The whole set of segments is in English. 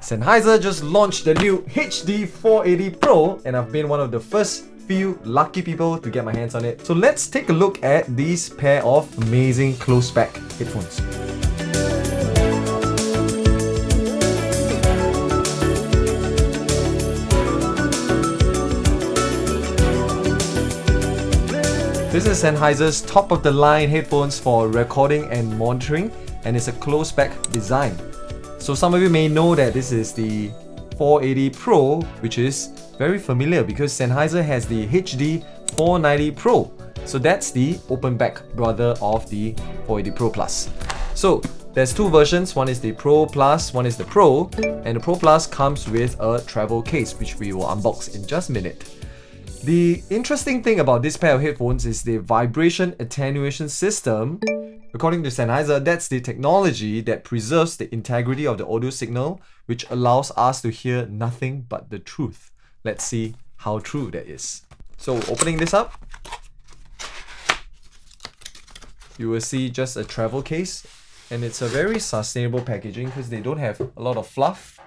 Sennheiser just launched the new HD 480 Pro, and I've been one of the first few lucky people to get my hands on it. So let's take a look at these pair of amazing close-back headphones. This is Sennheiser's top-of-the-line headphones for recording and monitoring, and it's a close-back design. So some of you may know that this is the 480 Pro, which is very familiar because Sennheiser has the HD 490 Pro. So that's the open-back brother of the 480 Pro Plus. So there's two versions, one is the Pro Plus, one is the Pro, and the Pro Plus comes with a travel case, which we will unbox in just a minute. The interesting thing about this pair of headphones is the Vibration Attenuation System. According to Sennheiser, that's the technology that preserves the integrity of the audio signal, which allows us to hear nothing but the truth. Let's see how true that is. So opening this up, you will see just a travel case, and it's a very sustainable packaging because they don't have a lot of fluff.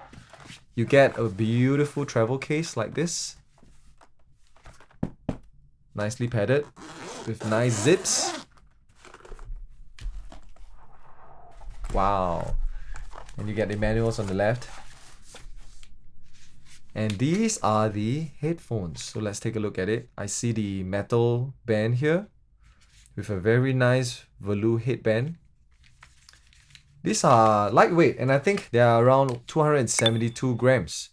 You get a beautiful travel case like this. Nicely padded with nice zips. Wow. And you get the manuals on the left. And these are the headphones. So let's take a look at it. I see the metal band here with a very nice velour headband. These are lightweight, and I think they are around 272 grams.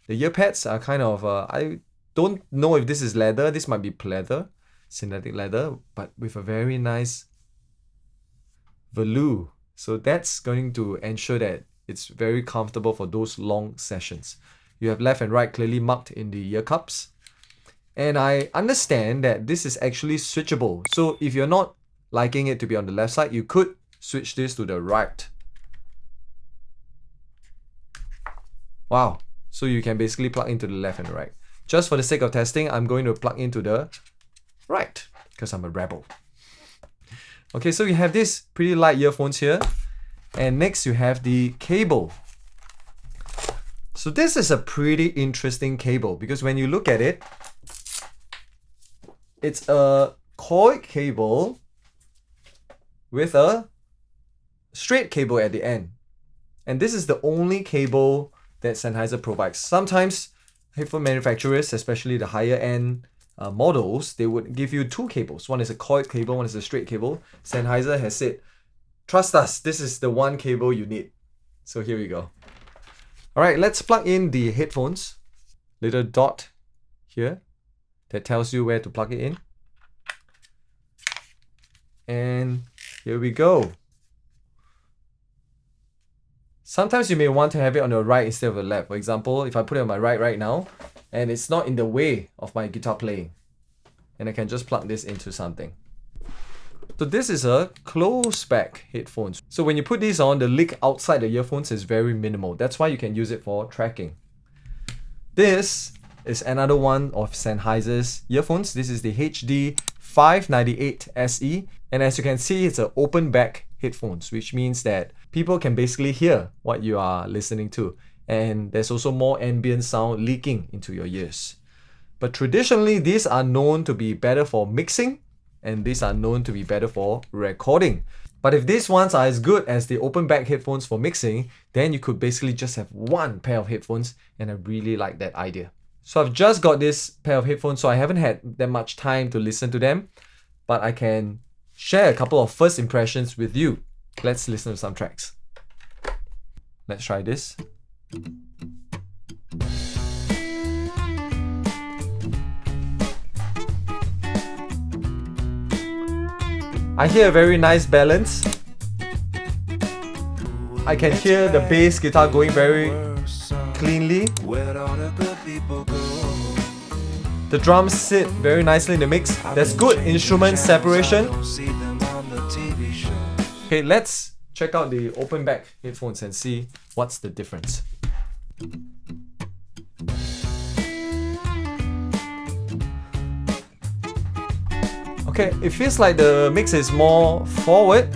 The ear pads are kind of, I don't know if this is leather. This might be pleather, synthetic leather, but with a very nice velour. So that's going to ensure that it's very comfortable for those long sessions. You have left and right clearly marked in the ear cups. And I understand that this is actually switchable. So if you're not liking it to be on the left side, you could switch this to the right. Wow. So you can basically plug into the left and the right. Just for the sake of testing, I'm going to plug into the right because I'm a rebel. Okay, so you have these pretty light earphones here. And next you have the cable. So this is a pretty interesting cable because when you look at it, it's a coiled cable with a straight cable at the end. And this is the only cable that Sennheiser provides. Sometimes headphone manufacturers, especially the higher end models, they would give you two cables. One is a coiled cable, one is a straight cable. Sennheiser has said, trust us, this is the one cable you need. So here we go. All right, let's plug in the headphones. Little dot here that tells you where to plug it in. And here we go. Sometimes you may want to have it on your right instead of the left. For example, if I put it on my right now, and it's not in the way of my guitar playing, and I can just plug this into something. So this is a close-back headphones. So when you put these on, the leak outside the earphones is very minimal. That's why you can use it for tracking. This is another one of Sennheiser's earphones. This is the HD 598 SE, and as you can see, it's an open back headphones, which means that people can basically hear what you are listening to, and there's also more ambient sound leaking into your ears. But traditionally, these are known to be better for mixing, and these are known to be better for recording. But if these ones are as good as the open back headphones for mixing, then you could basically just have one pair of headphones, and I really like that idea. So I've just got this pair of headphones, so I haven't had that much time to listen to them, but I can share a couple of first impressions with you. Let's listen to some tracks. Let's try this. I hear a very nice balance. I can hear the bass guitar going very cleanly. The drums sit very nicely in the mix. There's good instrument separation. Okay, let's check out the open back headphones and see what's the difference. Okay, it feels like the mix is more forward.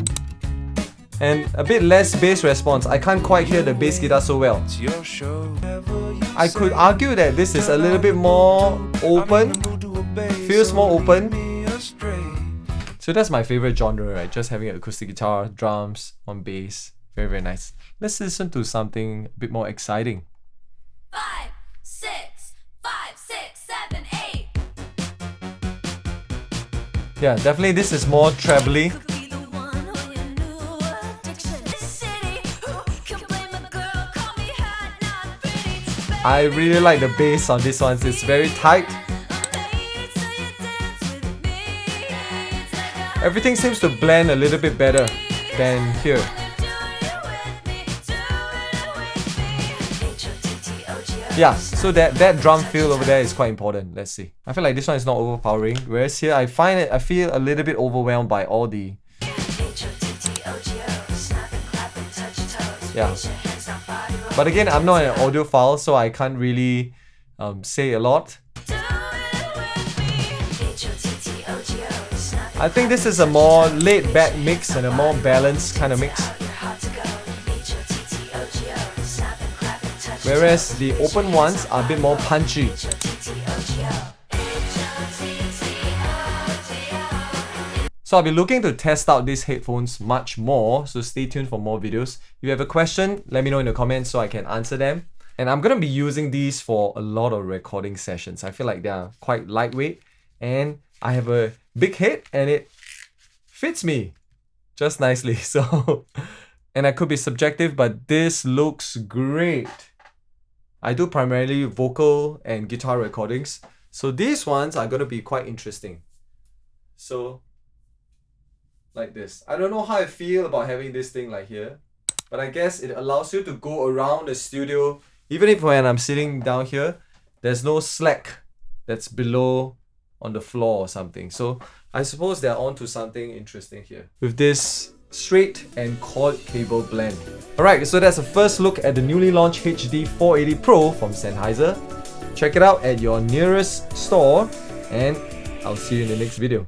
and a bit less bass response. I can't quite hear the bass guitar so well. I could argue that this is a little bit more open, feels more open. So that's my favorite genre, right? Just having an acoustic guitar, drums, on bass. Very, very nice. Let's listen to something a bit more exciting. 5, 6, 5, 6, 7, 8. Yeah, definitely this is more trebly. I really like the bass on this one. It's very tight. Everything seems to blend a little bit better than here. Yeah, so that drum feel over there is quite important. Let's see. I feel like this one is not overpowering, whereas here I feel a little bit overwhelmed by all the... Yeah. But again, I'm not an audiophile, so I can't really say a lot. I think this is a more laid-back mix and a more balanced kind of mix. Whereas the open ones are a bit more punchy. So I'll be looking to test out these headphones much more, so stay tuned for more videos. If you have a question, let me know in the comments so I can answer them. And I'm gonna be using these for a lot of recording sessions. I feel like they're quite lightweight and I have a big head and it fits me just nicely. So, and I could be subjective, but this looks great. I do primarily vocal and guitar recordings, so these ones are gonna be quite interesting. So, like this. I don't know how I feel about having this thing like here, but I guess it allows you to go around the studio. Even if when I'm sitting down here, there's no slack that's below on the floor or something. So I suppose they're onto something interesting here with this straight and cord cable blend. Alright, so that's a first look at the newly launched HD 480 Pro from Sennheiser. Check it out at your nearest store and I'll see you in the next video.